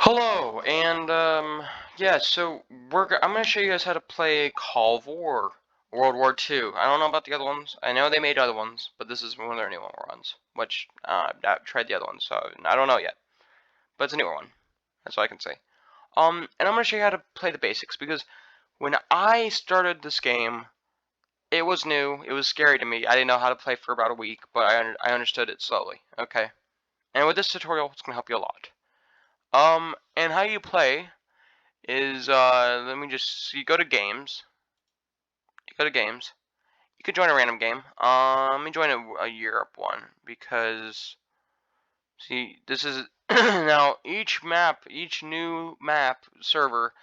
Hello, and yeah, so I'm gonna show you guys how to play Call of War, World War II. I don't know about the other ones. I know they made other ones, but this is one of their newer ones, which I've tried the other ones, so I don't know yet. But it's a newer one. That's all I can say. And I'm gonna show you how to play the basics because when I started this game, it was new. It was scary to me. I didn't know how to play for about a week, but I understood it slowly. Okay. And with this tutorial, it's gonna help you a lot. And how you play is let me just you go to games. You go to games. You could join a random game. Let me join a Europe one because see this is now each new map server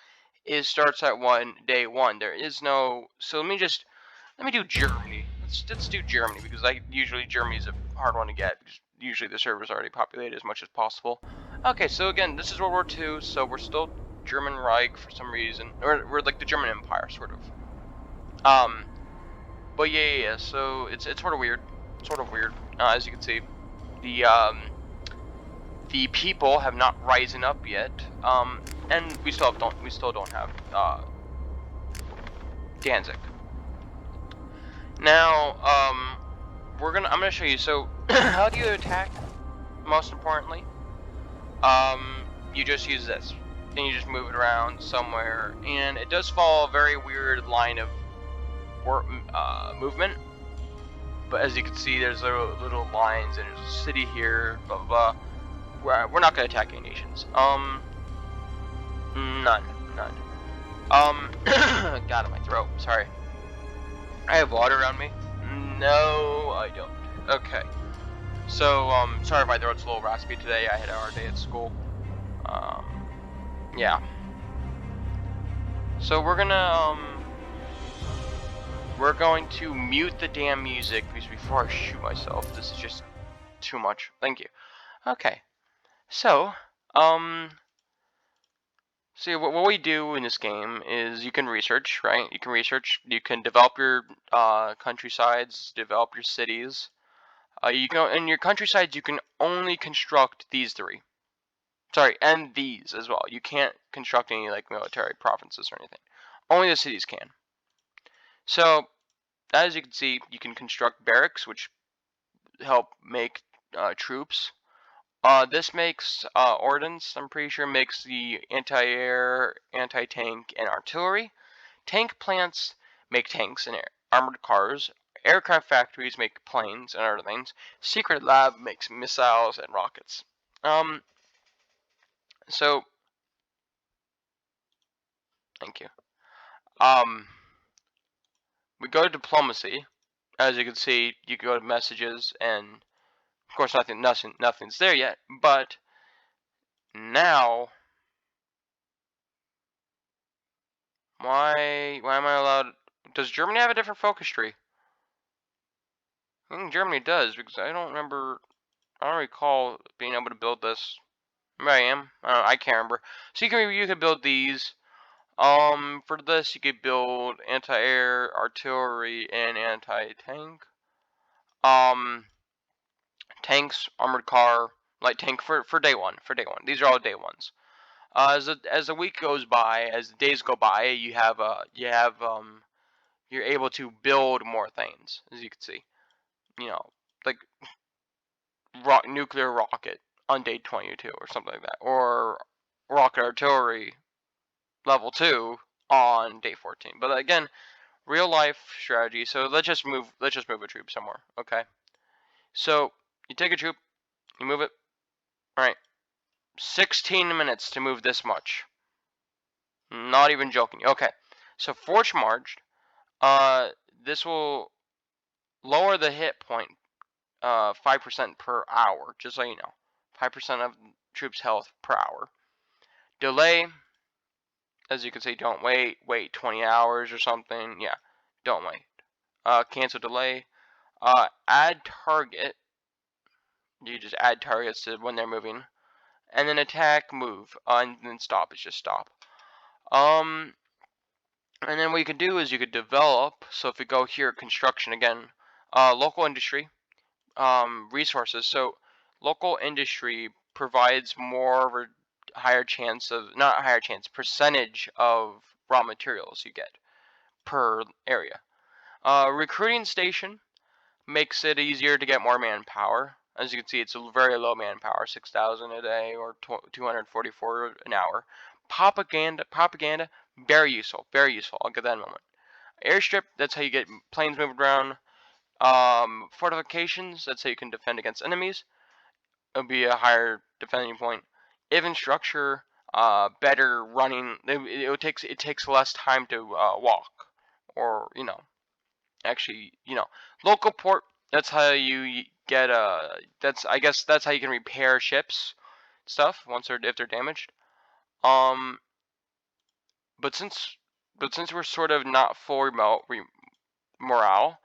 is starts at day one. There is no so let me do Germany. Let's do Germany because usually Germany's a hard one to get because usually the server's already populated as much as possible. Okay, so again, this is World War II, so we're still German Reich for some reason, or we're like the German Empire, sort of. Um, but yeah. So it's sort of weird. As you can see, the the people have not risen up yet. And we still don't have Danzig. Now, I'm gonna show you. So, how do you attack? Most importantly, you just use this, and you just move it around somewhere, and it does follow a very weird line of movement. But as you can see, there's little lines, and there's a city here, blah blah blah. We're not gonna attack any nations. None. God in my throat. Sorry. I have water around me. No, I don't. Okay. So, sorry if my throat's a little raspy today. I had a hard day at school. Yeah. So we're going to mute the damn music because before I shoot myself, this is just too much. Thank you. Okay. So, see what we do in this game is you can research, right? You can research. You can develop your countrysides, develop your cities. You can in your countrysides you can only construct these three. Sorry, and these as well. You can't construct any like military provinces or anything. Only the cities can. So, as you can see, you can construct barracks, which help make troops. This makes ordnance. I'm pretty sure makes the anti-air, anti-tank, and artillery. Tank plants make tanks and armored cars. Aircraft factories make planes and other things. Secret lab makes missiles and rockets. So thank you. Um, we go to diplomacy. As you can see, you can go to messages, and of course, nothing's there yet. But now, why am I allowed? Does Germany have a different focus tree? I think Germany does because I don't remember. I don't recall being able to build this. Maybe I am. I can't remember. So you can build these. For this you could build anti-air, artillery, and anti-tank. Um, tanks, armored car, light tank for day one. For day one, these are all day ones. As the week goes by, as the days go by, you're able to build more things, as you can see. You know, like nuclear rocket on day 22 or something like that, or rocket artillery level 2 on day 14. But again, real life strategy. So let's just move a troop somewhere. Okay. So you take a troop, you move it. All right. 16 minutes to move this much. Not even joking. Okay. So Forge marched. This will lower the hit point 5% per hour, just so you know. 5% of troops' health per hour. Delay, as you can see, don't wait 20 hours or something. Yeah, don't wait. Cancel delay. Add target. You just add targets to when they're moving. And then attack, move. And then stop is just stop. And then what you can do is you could develop. So if we go here, construction again. Local industry. Resources. So local industry provides more higher chance of, not higher chance, percentage of raw materials you get per area. Recruiting station makes it easier to get more manpower. As you can see, it's a very low manpower, 6,000 a day or 244 an hour. Propaganda, very useful, very useful. I'll get that in a moment. Airstrip, that's how you get planes moving around. Fortifications, that's how you can defend against enemies. It'll be a higher defending point. Even structure, better running. It takes less time to walk, or actually, local port. That's how you get I guess that's how you can repair ships, stuff if they're damaged. Um, but since we're sort of not full remote morale,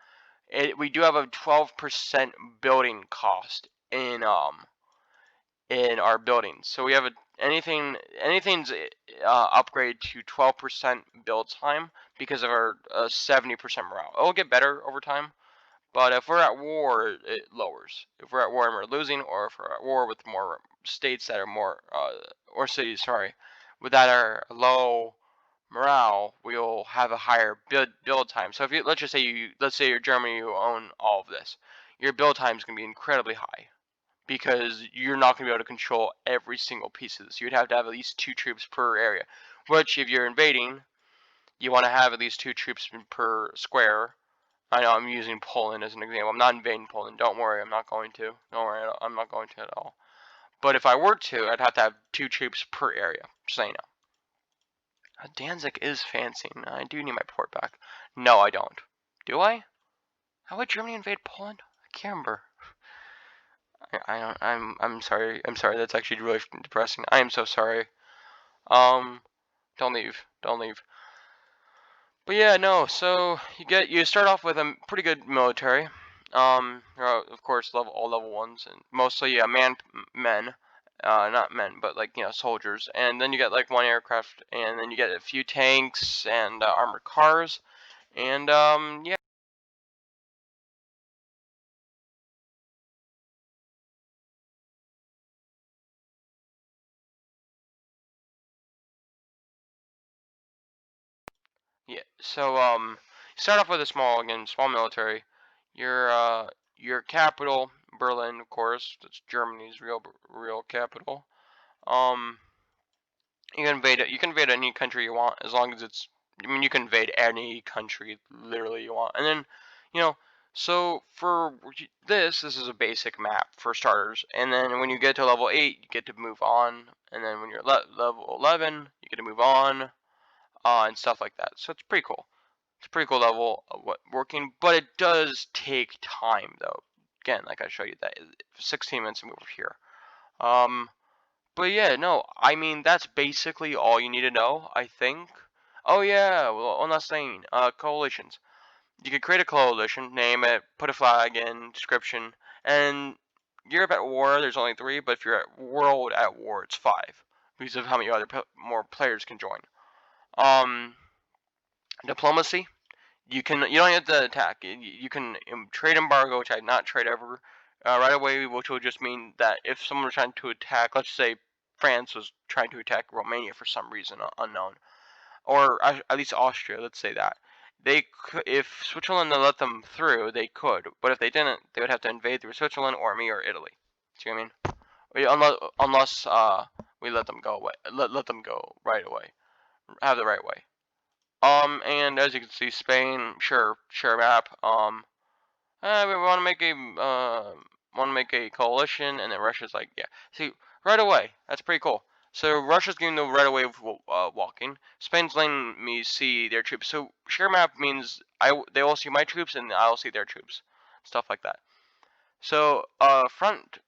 we do have a 12% building cost in our buildings. So we have anything's upgraded to 12% build time because of our 70% morale. It'll get better over time, but if we're at war, it lowers. If we're at war and we're losing, or if we're at war with more states that are more or cities, sorry, with that are low morale, we'll have a higher build time. So if you let's say you're Germany, you own all of this, your build time is going to be incredibly high because you're not going to be able to control every single piece of this. You'd have to have at least 2 troops per area, which if you're invading, you want to have at least 2 troops per square. I know I'm using Poland as an example. I'm not invading Poland. Don't worry, I'm not going to. Don't worry, I'm not going to at all. But if I were to, I'd have to have 2 troops per area, just so you know. Danzig is fancy. I do need my port back. No, I don't. Do I? How would Germany invade Poland? I can't remember. I don't. I'm sorry. I'm sorry. That's actually really depressing. I am so sorry. Um, don't leave. Don't leave. But yeah, no. So you start off with a pretty good military. Of course, all level ones, and mostly men. Not men, but like soldiers. And then you get like 1 aircraft, and then you get a few tanks and armored cars, and yeah. Yeah. So you start off with a small military. Your capital, Berlin, of course. That's Germany's real capital. Um, you can invade any country you want as long as it's. I mean, you can invade any country literally you want, and then, you know. So for this is a basic map for starters, and then when you get to level 8, you get to move on, and then when you're level 11, you get to move on, and stuff like that. So it's pretty cool. It's a pretty cool level of working, but it does take time though. Again, like I showed you, that 16 minutes to move over here. But yeah, no, I mean that's basically all you need to know, I think. Oh yeah, well, one last thing. Coalitions. You could create a coalition, name it, put a flag in, description, and Europe at war. There's only 3, but if you're at world at war, it's 5 because of how many more players can join. Diplomacy. You don't have to attack. You can trade embargo, which I not trade ever right away, which will just mean that if someone was trying to attack, let's say France was trying to attack Romania for some reason unknown, or at least Austria, let's say that they could, if Switzerland let them through, they could, but if they didn't, they would have to invade through Switzerland or me or Italy. See what I mean? Unless we let them go away, let them go right away, have the right way. And as you can see, Spain, sure map. We want to make a coalition, and then Russia's like, yeah. See, right away, that's pretty cool. So Russia's giving the right away of walking. Spain's letting me see their troops. So share map means they all see my troops, and I'll see their troops, stuff like that. So front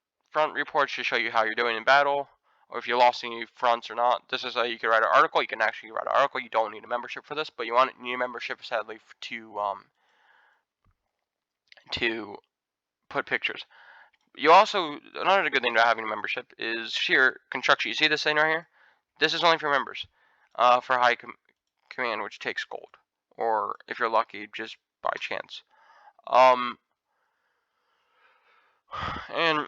reports to show you how you're doing in battle, or if you lost any fronts or not. This is how you can write an article. You can actually write an article. You don't need a membership for this, but you need a membership sadly to put pictures. You also, another good thing about having a membership is sheer construction. You see this thing right here? This is only for members, for high command, which takes gold, or if you're lucky, just by chance. Um, and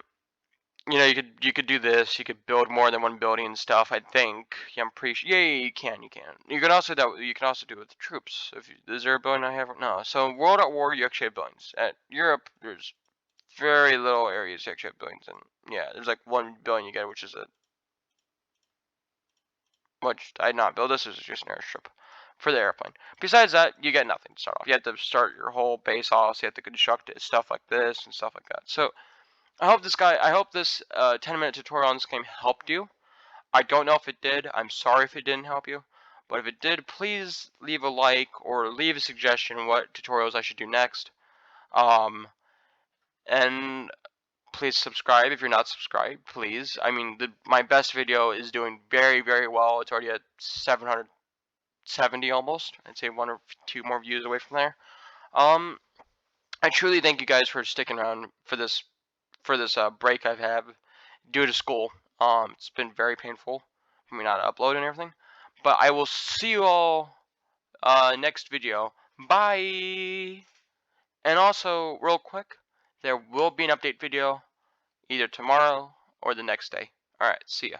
you know, you could do this. You could build more than one building and stuff. I think. Yeah, I'm pretty sure. Yeah, you can. You can. You can also do. You can also do it with the troops. If you, is there a building I have? No. So World at War, you actually have buildings. At Europe, there's very little areas you actually have buildings, and yeah, there's like one building you get, which is a which I did not build. This is just an airstrip for the airplane. Besides that, you get nothing to start off. You have to start your whole base off. So you have to construct it, stuff like this and stuff like that. So I hope this 10-minute tutorial on this game helped you. I don't know if it did. I'm sorry if it didn't help you. But if it did, please leave a like or leave a suggestion what tutorials I should do next. And please subscribe if you're not subscribed, please. I mean, my best video is doing very, very well. It's already at 770 almost. I'd say 1 or 2 more views away from there. I truly thank you guys for sticking around for this break I've had due to school. It's been very painful for me not to upload and everything. But I will see you all next video. Bye. And also, real quick, there will be an update video either tomorrow or the next day. Alright, see ya.